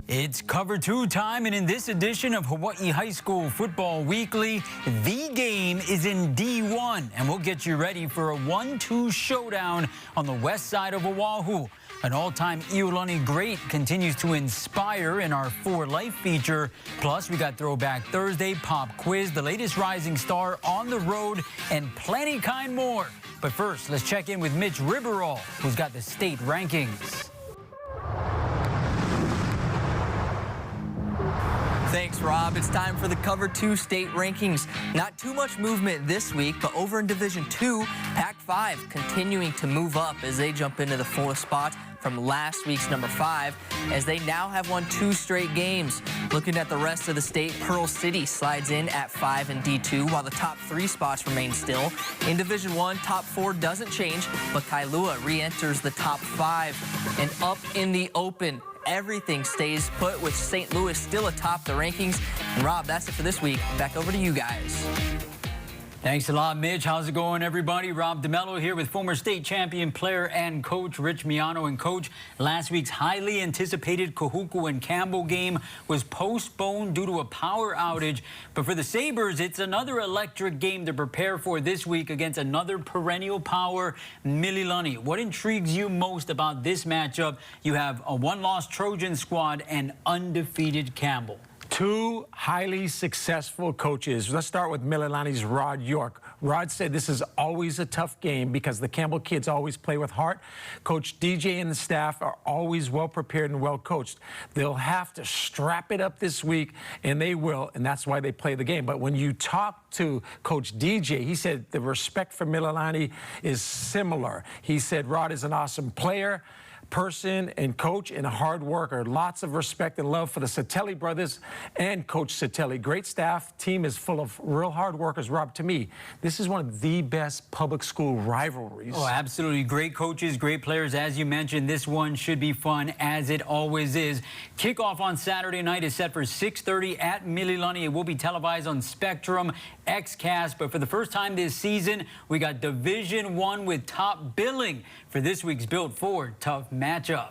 It's Cover 2 time, and in this edition of Hawaii High School Football Weekly, the game is in D1, and we'll get you ready for a 1-2 showdown on the west side of Oahu. An all-time Iolani great continues to inspire in our For Life feature. Plus, we got Throwback Thursday, Pop Quiz, the latest rising star on the road, and plenty kind more. But first, let's check in with Mitch Riberall, who's got the state rankings. Thanks, Rob. It's time for the Cover 2 state rankings. Not too much movement this week, but over in Division 2, Pac-5 continuing to move up as they jump into the 4th spot from last week's number 5, as they now have won 2 straight games. Looking at the rest of the state, Pearl City slides in at 5 in D2, while the top 3 spots remain still. In Division 1, top 4 doesn't change, but Kailua re-enters the top 5. And up in the open, everything stays put, with St. Louis still atop the rankings. And Rob, that's it for this week. Back over to you guys. Thanks a lot, Mitch. How's it going, everybody? Rob DeMello here with former state champion player and coach Rich Miano. And coach, last week's highly anticipated Kahuku and Campbell game was postponed due to a power outage. But for the Sabres, it's another electric game to prepare for this week against another perennial power, Mililani. What intrigues you most about this matchup? You have a one-loss Trojan squad and undefeated Campbell. 2 highly successful coaches. Let's start with Mililani's Rod York. Rod said this is always a tough game because the Campbell kids always play with heart. Coach DJ and the staff are always well prepared and well coached. They'll have to strap it up this week, and they will, and that's why they play the game. But when you talk to Coach DJ, he said the respect for Mililani is similar. He said Rod is an awesome player, person, and coach, and a hard worker. Lots of respect and love for the Satelli brothers and Coach Satelli. Great staff. Team is full of real hard workers. Rob, to me, this is one of the best public school rivalries. Oh, absolutely. Great coaches, great players. As you mentioned, this one should be fun, as it always is. Kickoff on Saturday night is set for 6:30 at Mililani. It will be televised on Spectrum, XCast. But for the first time this season, we got Division I with top billing for this week's Built Ford Tough matchup.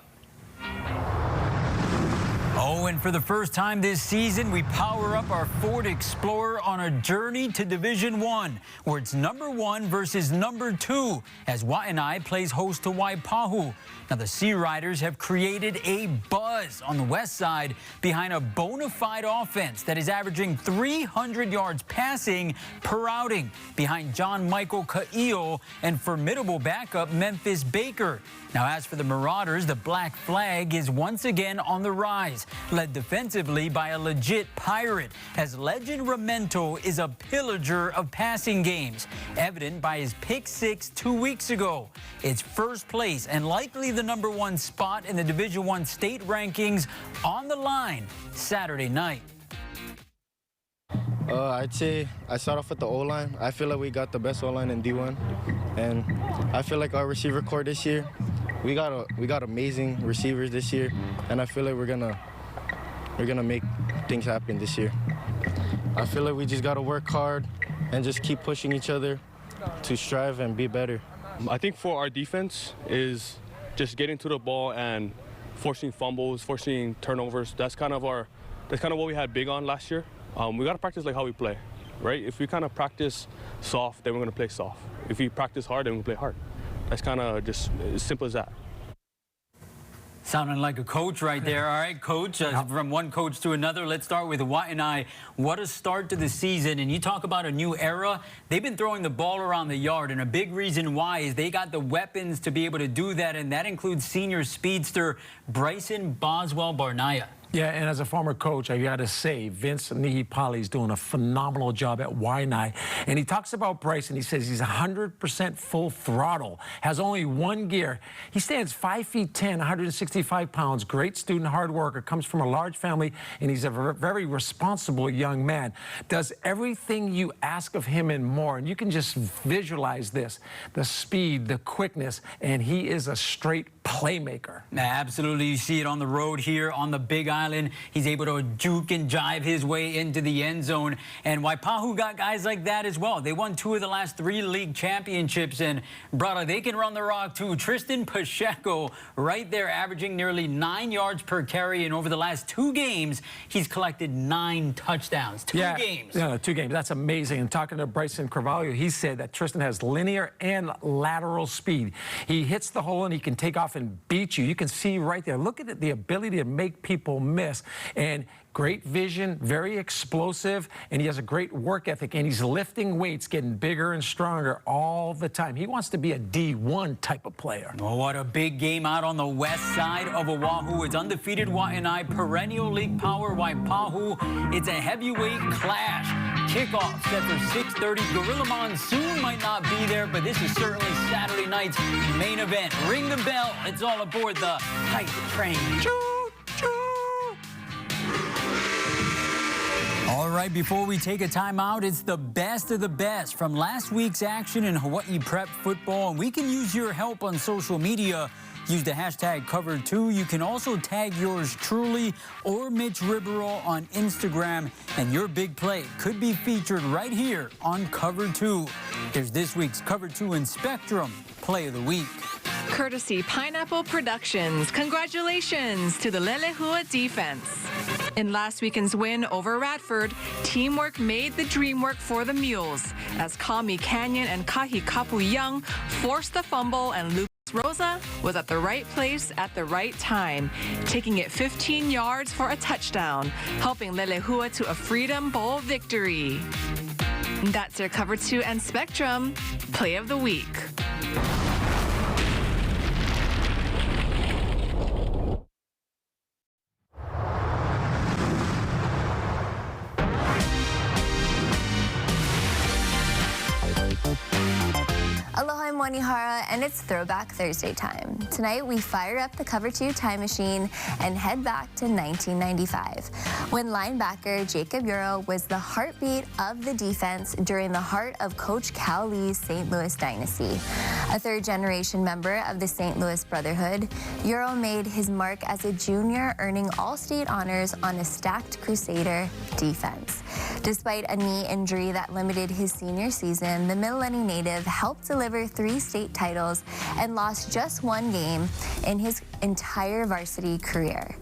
Oh, and for the first time this season, we power up our Ford Explorer on a journey to Division I, where it's number 1 versus number 2, as Waianae plays host to Waipahu. Now, the Sea Riders have created a buzz on the west side behind a bona fide offense that is averaging 300 yards passing per outing, behind John Michael Ka'io and formidable backup Memphis Baker. Now, as for the Marauders, the Black Flag is once again on the rise, led defensively by a legit pirate, as Legend Ramento is a pillager of passing games, evident by his pick 6 2 weeks ago. It's first place and likely the number 1 spot in the Division I state rankings on the line Saturday night. I'd say I start off with the O-line. I feel like we got the best O-line in D1, and I feel like our receiver core this year, we got amazing receivers this year, and I feel like we're gonna make things happen this year. I feel like we just gotta work hard and just keep pushing each other to strive and be better. I think for our defense is just getting to the ball and forcing fumbles, forcing turnovers. That's kind of what we had big on last year. We got to practice like how we play, right? If we kind of practice soft, then we're going to play soft. If we practice hard, then we play hard. That's kind of just as simple as that. Sounding like a coach right there. All right, coach, from one coach to another. Let's start with Waianae. What a start to the season. And you talk about a new era. They've been throwing the ball around the yard, and a big reason why is they got the weapons to be able to do that, and that includes senior speedster Bryson Boswell-Barnaya. Yeah, and as a former coach, I got to say, Vince Nihipali is doing a phenomenal job at Waianae. And he talks about Bryson. He says he's 100% full throttle, has only 1 gear. He stands 5 feet 10, 165 pounds, great student, hard worker, comes from a large family, and he's a very responsible young man. Does everything you ask of him and more. And you can just visualize this, the speed, the quickness, and he is a straight playmaker. Absolutely. You see it on the road here on the Big Island. He's able to juke and jive his way into the end zone. And Waipahu got guys like that as well. They won 2 of the last 3 league championships. And, brother, they can run the rock, too. Tristan Pacheco right there averaging nearly 9 yards per carry. And over the last 2 games, he's collected 9 touchdowns. 2 games. Yeah, 2 games. That's amazing. And talking to Bryson Carvalho, he said that Tristan has linear and lateral speed. He hits the hole and he can take off and beat you. You can see right there. Look at it, the ability to make people miss. And great vision, very explosive, and he has a great work ethic, and he's lifting weights, getting bigger and stronger all the time. He wants to be a D1 type of player. Oh, what a big game out on the west side of Oahu. It's undefeated Waianae, perennial league power Waipahu. It's a heavyweight clash. Kickoff set for 6:30. Gorilla Monsoon might not be there, but this is certainly Saturday night's main event. Ring the bell. It's all aboard the hype train. All right, before we take a timeout, it's the best of the best from last week's action in Hawaii Prep football. And we can use your help on social media. Use the hashtag Cover2. You can also tag yours truly or Mitch Ribeiro on Instagram. And your big play could be featured right here on Cover2. Here's this week's Cover2 and Spectrum Play of the Week. Courtesy Pineapple Productions. Congratulations to the Lelehua defense. In last weekend's win over Radford, teamwork made the dream work for the Mules as Kami Canyon and Kahi Kapu Young forced the fumble, and Lucas Rosa was at the right place at the right time, taking it 15 yards for a touchdown, helping Lelehua to a Freedom Bowl victory. That's your Cover2 and Spectrum Play of the Week. Aloha, I'm Wanihara, and it's Throwback Thursday time. Tonight, we fire up the Cover2 time machine and head back to 1995, when linebacker Jacob Euro was the heartbeat of the defense during the heart of Coach Cal Lee's St. Louis dynasty. A third-generation member of the St. Louis Brotherhood, Euro made his mark as a junior, earning all-state honors on a stacked Crusader defense. Despite a knee injury that limited his senior season, the Mililani native helped deliver 3 state titles and lost just 1 game in his entire varsity career.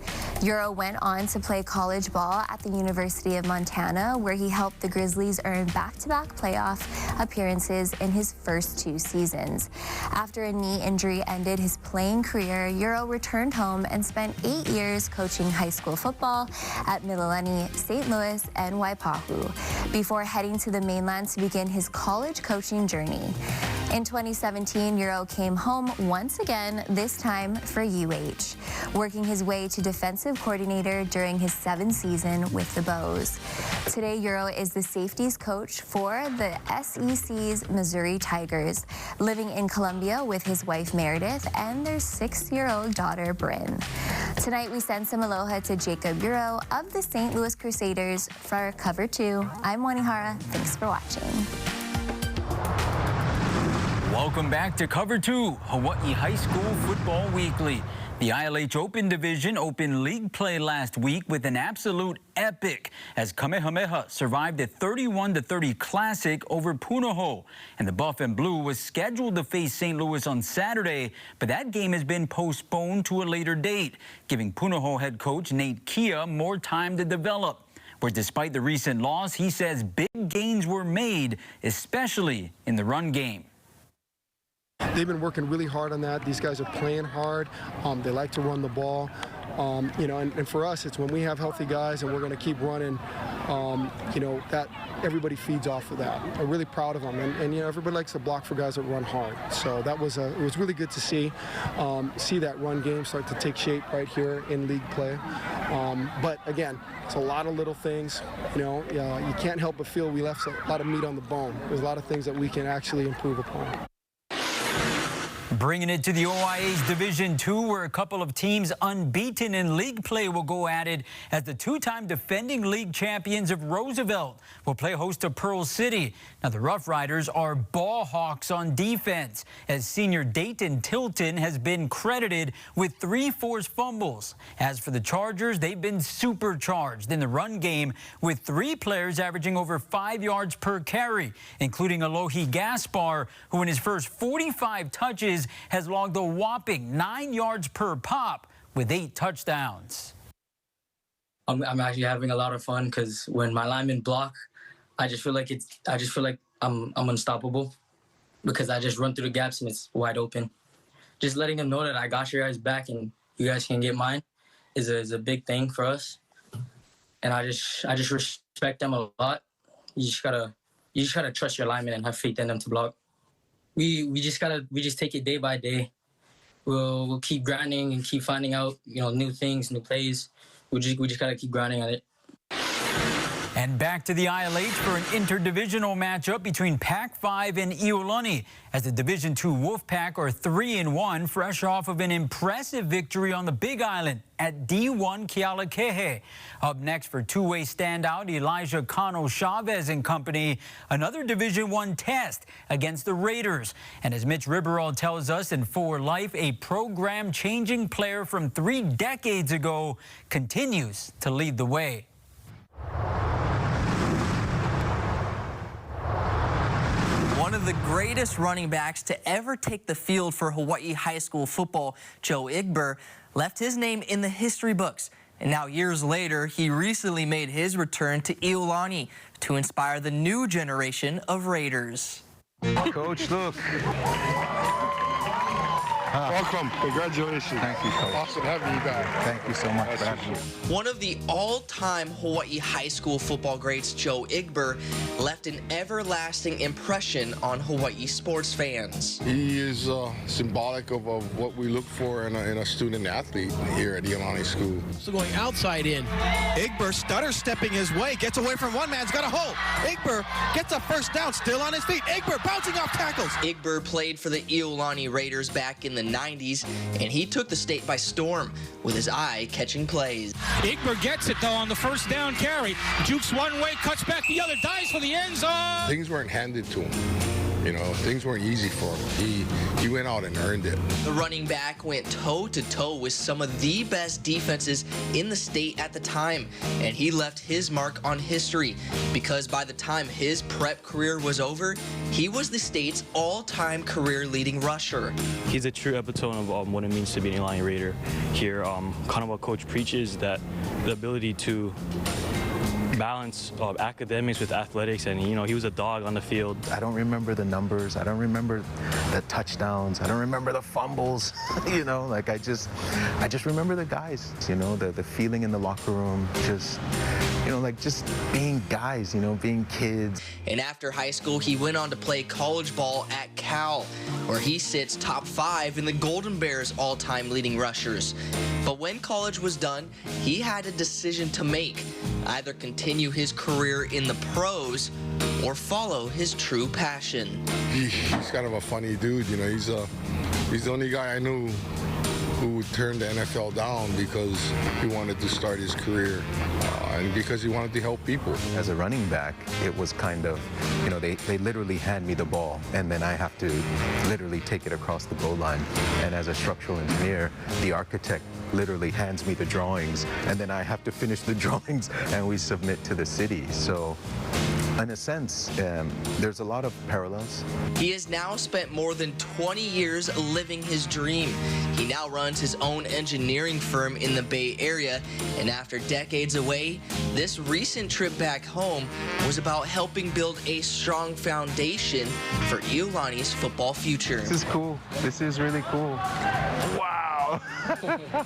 Euro went on to play college ball at the University of Montana, where he helped the Grizzlies earn back-to-back playoff appearances in his first 2 seasons. After a knee injury ended his playing career, Euro returned home and spent 8 years coaching high school football at Mililani, St. Louis, and Waipahu, before heading to the mainland to begin his college coaching journey. In 2017, Euro came home once again, this time for UH, working his way to defensive coordinator during his 7th season with the Bows. Today, Euro is the safeties coach for the SEC's Missouri Tigers, living in Columbia with his wife Meredith and their 6-year-old daughter Bryn. Tonight, we send some aloha to Jacob Euro of the St. Louis Crusaders for Cover2. I'm Wanihara. Thanks for watching. Welcome back to Cover2, Hawaii High School Football Weekly. The ILH Open Division opened league play last week with an absolute epic as Kamehameha survived a 31-30 classic over Punahou. And the Buff and Blue was scheduled to face St. Louis on Saturday, but that game has been postponed to a later date, giving Punahou head coach Nate Kia more time to develop. Where despite the recent loss, he says big gains were made, especially in the run game. They've been working really hard on that. These guys are playing hard. They like to run the ball. You know, and for us, it's when we have healthy guys and we're going to keep running, you know, that everybody feeds off of that. I'm really proud of them. And you know, everybody likes to block for guys that run hard. So that was it was really good to see that run game start to take shape right here in league play. But again, it's a lot of little things. You know, you can't help but feel we left a lot of meat on the bone. There's a lot of things that we can actually improve upon. Bringing it to the OIA's Division II, where a couple of teams unbeaten in league play will go at it as the two-time defending league champions of Roosevelt will play host to Pearl City. Now, the Rough Riders are ball hawks on defense, as senior Dayton Tilton has been credited with 3 forced fumbles. As for the Chargers, they've been supercharged in the run game with 3 players averaging over 5 yards per carry, including Alohi Gaspar, who in his first 45 touches has logged a whopping 9 yards per pop with 8 touchdowns. I'm actually having a lot of fun because when my linemen block, I just feel like I'm unstoppable because I just run through the gaps and it's wide open. Just letting them know that I got your guys back and you guys can get mine is a big thing for us. And I just respect them a lot. You just gotta trust your linemen and have faith in them to block. We just take it day by day. We'll keep grinding and keep finding out, new things, new plays. We just gotta keep grinding on it. And back to the ILH for an interdivisional matchup between Pac-5 and Iolani, as the Division II Wolfpack are 3-1, fresh off of an impressive victory on the Big Island at D1 Kealakehe. Up next for two-way standout Elijah Cano Chavez and company, another Division I test against the Raiders. And as Mitch Riberall tells us in 4 Life, a program-changing player from 3 decades ago continues to lead the way. One of the greatest running backs to ever take the field for Hawaii high school football, Joe Igber, left his name in the history books. And now years later, he recently made his return to Iolani to inspire the new generation of Raiders. Coach, look. Welcome. Congratulations. Thank you, Coach. Awesome having you back. Thank you so much for having me. One of the all-time Hawaii high school football greats, Joe Igber, left an everlasting impression on Hawaii sports fans. He is symbolic of what we look for in a student athlete here at Iolani School. So going outside in, Igber stutter stepping his way, gets away from one man's got a hole. Igber gets a first down, still on his feet. Igber bouncing off tackles. Igber played for the Iolani Raiders back in the 90s, and he took the state by storm with his eye catching plays. Igber gets it though on the first down carry. Jukes one way, cuts back the other, dives for the end zone. Things weren't handed to him. Things weren't easy for him. He went out and earned it. The running back went toe-to-toe with some of the best defenses in the state at the time, and he left his mark on history because by the time his prep career was over, he was the state's all-time career-leading rusher. He's a true epitome of what it means to be an Iolani Raider here. Kind of what Coach preaches, that the ability to balance academics with athletics, and he was a dog on the field. I don't remember the numbers. I don't remember the touchdowns. I don't remember the fumbles. I just remember the guys. The feeling in the locker room. Just being guys. Being kids. And after high school, he went on to play college ball at Cal, where he sits top 5 in the Golden Bears all-time leading rushers. But when college was done, he had a decision to make: either continue his career in the pros or follow his true passion. He's kind of a funny dude. He's the only guy I knew who turned the NFL down because he wanted to start his career and because he wanted to help people. As a running back, it was kind of, they literally hand me the ball, and then I have to literally take it across the goal line. And as a structural engineer, the architect literally hands me the drawings, and then I have to finish the drawings, and we submit to the city. So in a sense, there's a lot of parallels. He has now spent more than 20 years living his dream. He now runs his own engineering firm in the Bay Area, and after decades away, this recent trip back home was about helping build a strong foundation for Iolani's football future. This is cool. This is really cool. Wow. I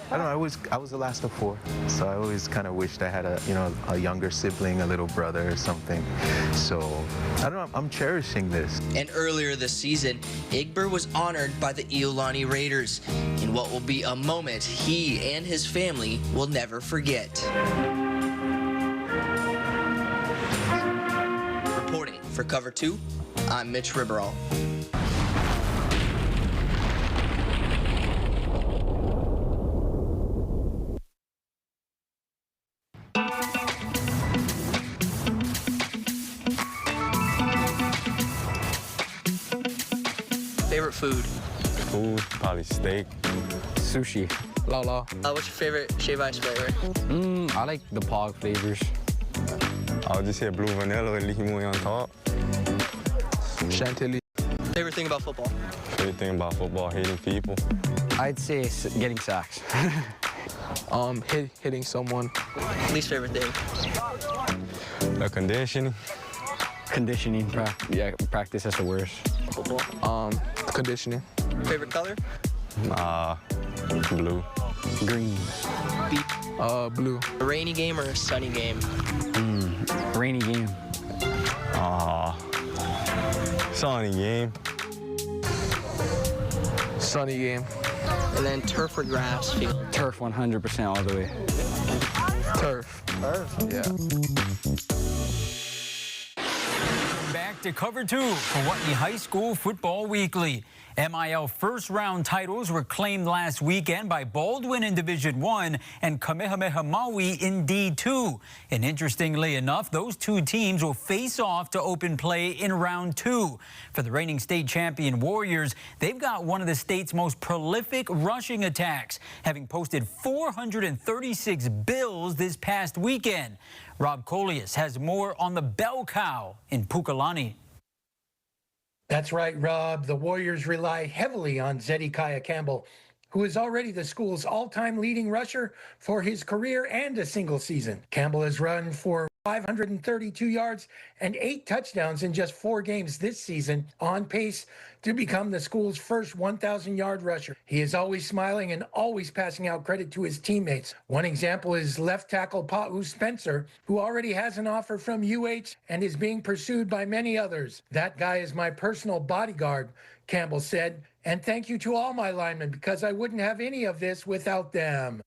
don't know, I was the last of 4, so I always kind of wished I had a younger sibling, a little brother or something. So I don't know, I'm cherishing this. And earlier this season, Igber was honored by the Iolani Raiders in what will be a moment he and his family will never forget. Reporting for Cover 2, I'm Mitch Riberall. Favorite food? Food, probably steak. Sushi. Lala. What's your favorite shave ice flavor? I like the Pog flavors. I'll just say blue vanilla with lihimui on top. Chantilly. Favorite thing about football? Favorite thing about football, hating people. I'd say getting sacks. Hitting someone. Least favorite thing? The conditioning. Conditioning. Practice is the worst. Football. Conditioning. Favorite color? Blue. Green. Beach. Blue. A rainy game or a sunny game? Rainy game. Sunny game. Sunny game. And then turf or grass field? Turf 100% all the way. Turf. Turf? Yeah. Back to Cover 2 for Whitney High School Football Weekly. MIL first-round titles were claimed last weekend by Baldwin in Division I and Kamehameha Maui in D2. And interestingly enough, those two teams will face off to open play in round 2. For the reigning state champion Warriors, they've got one of the state's most prolific rushing attacks, having posted 436 bills this past weekend. Rob Colias has more on the bell cow in Pukalani. That's right, Rob. The Warriors rely heavily on Zedekiah Campbell, who is already the school's all-time leading rusher for his career and a single season. Campbell has run for 532 yards and 8 touchdowns in just 4 games this season, on pace to become the school's first 1,000-yard rusher. He is always smiling and always passing out credit to his teammates. One example is left tackle Pa'u Spencer, who already has an offer from UH and is being pursued by many others. That guy is my personal bodyguard, Campbell said, and thank you to all my linemen because I wouldn't have any of this without them.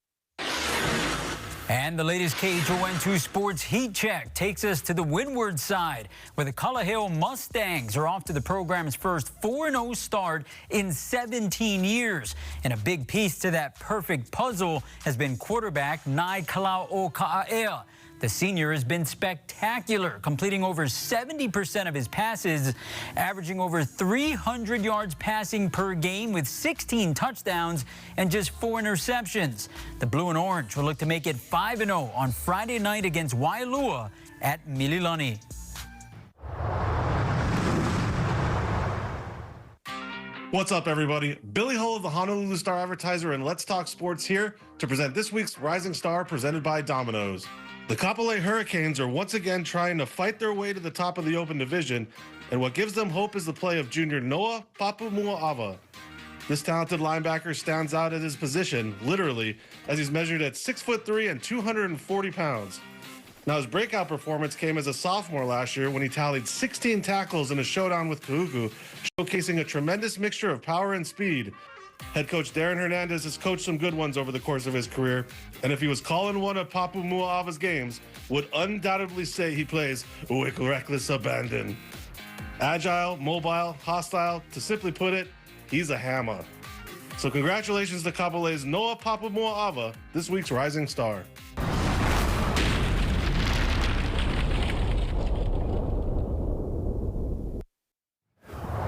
And the latest KHON2 Sports Heat Check takes us to the windward side, where the Kalaheo Mustangs are off to the program's first 4-0 start in 17 years. And a big piece to that perfect puzzle has been quarterback Nai Kala'oka'ea. The senior has been spectacular, completing over 70% of his passes, averaging over 300 yards passing per game with 16 touchdowns and just 4 interceptions. The Blue and Orange will look to make it 5-0 on Friday night against Waialua at Mililani. What's up, everybody? Billy Hull of the Honolulu Star Advertiser and Let's Talk Sports here to present this week's Rising Star presented by Domino's. The Kapolei Hurricanes are once again trying to fight their way to the top of the Open Division, and what gives them hope is the play of junior Noah Papumua'ava. This talented linebacker stands out at his position, literally, as he's measured at 6'3" and 240 pounds. Now, his breakout performance came as a sophomore last year when he tallied 16 tackles in a showdown with Kahuku, showcasing a tremendous mixture of power and speed. Head coach Darren Hernandez has coached some good ones over the course of his career, and if he was calling one of Papumua'ava's games, would undoubtedly say he plays with reckless abandon. Agile, mobile, hostile, to simply put it, he's a hammer. So congratulations to Kapolei's Noah Papumua'ava, this week's Rising Star.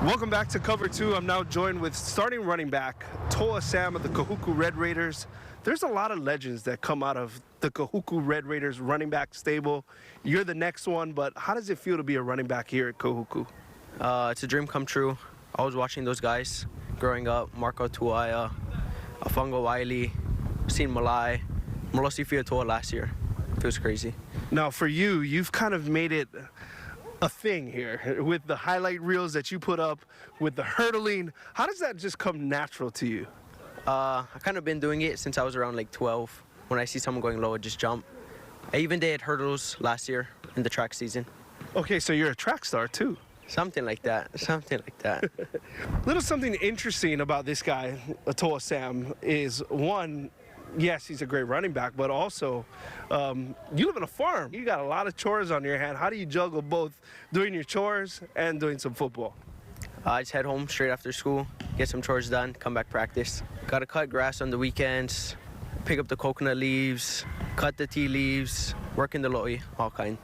Welcome back to Cover 2. I'm now joined with starting running back Toa Sam of the Kahuku Red Raiders. There's a lot of legends that come out of the Kahuku Red Raiders running back stable. You're the next one, but how does it feel to be a running back here at Kahuku? It's a dream come true. I was watching those guys growing up, Marco Tuaia, Afongo Wiley, seen Malai, Molosi Fiatoa last year. Feels crazy. Now for you, you've kind of made it a thing here with the highlight reels that you put up, with the hurdling. How does that just come natural to you? I've kind of been doing it since I was around like 12. When I see someone going low, I just jump. I even did hurdles last year in the track season. Okay, so you're a track star too. Something like that, something like that. Little something interesting about this guy, Toa Sam, is one, yes, he's a great running back, but also you live on a farm. You got a lot of chores on your hand. How do you juggle both doing your chores and doing some football? I just head home straight after school, get some chores done, come back practice. Got to cut grass on the weekends, pick up the coconut leaves, cut the tea leaves, work in the lo'i, all kind.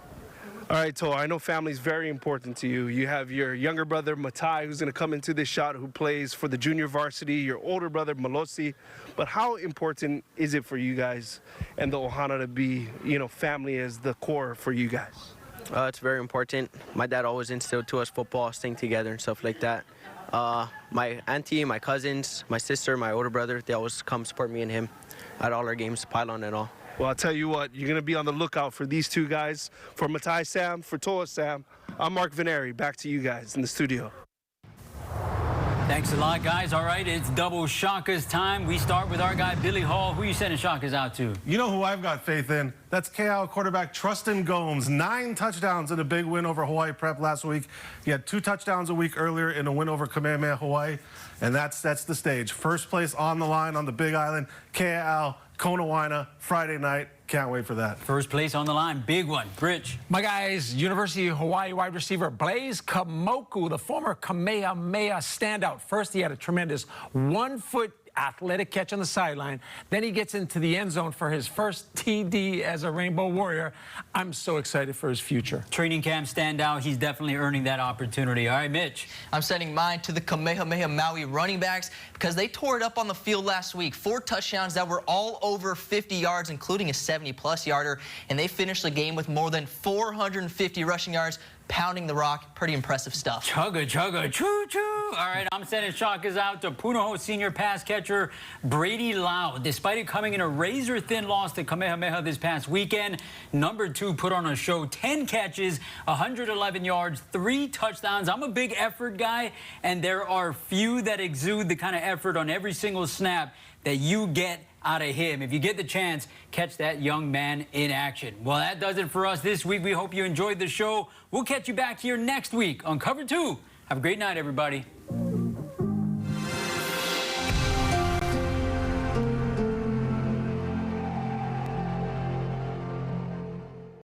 All right, Toa, I know family's very important to you. You have your younger brother, Matai, who's going to come into this shot, who plays for the junior varsity, your older brother, Malosi. But how important is it for you guys and the Ohana to be, family as the core for you guys? It's very important. My dad always instilled to us football, staying together and stuff like that. My auntie, my cousins, my sister, my older brother, they always come support me and him at all our games, pylon and all. Well, I'll tell you what, you're going to be on the lookout for these two guys. For Matai Sam, for Toa Sam, I'm Mark Veneri. Back to you guys in the studio. Thanks a lot, guys. All right, it's double Shaka's time. We start with our guy, Billy Hall. Who are you sending Shaka's out to? You know who I've got faith in? That's KL quarterback Trustin Gomes. 9 touchdowns in a big win over Hawaii Prep last week. He had 2 touchdowns a week earlier in a win over Kamehameha Hawaii. And that sets the stage. First place on the line on the Big Island. KL, Kona Waina, Friday night. Can't wait for that. First place on the line, big one. Rich. My guys, University of Hawaii wide receiver Blaise Kamoku, the former Kamehameha standout. First, he had a tremendous 1-foot athletic catch on the sideline. Then he gets into the end zone for his first TD as a Rainbow Warrior. I'm so excited for his future. Training camp standout. He's definitely earning that opportunity. All right, Mitch. I'm sending mine to the Kamehameha Maui running backs because they tore it up on the field last week. 4 touchdowns that were all over 50 yards, including a 70-plus yarder. And they finished the game with more than 450 rushing yards, pounding the rock. Pretty impressive stuff. Chugga, chugga, choo-choo. All right, I'm sending Shaka's out to Punahou senior pass catcher Brady Lau. Despite it coming in a razor-thin loss to Kamehameha this past weekend, number 2 put on a show. 10 catches, 111 yards, 3 touchdowns. I'm a big effort guy, and there are few that exude the kind of effort on every single snap that you get out of him. If you get the chance, catch that young man in action. Well, that does it for us this week. We hope you enjoyed the show. We'll catch you back here next week on Cover 2. Have a great night, everybody.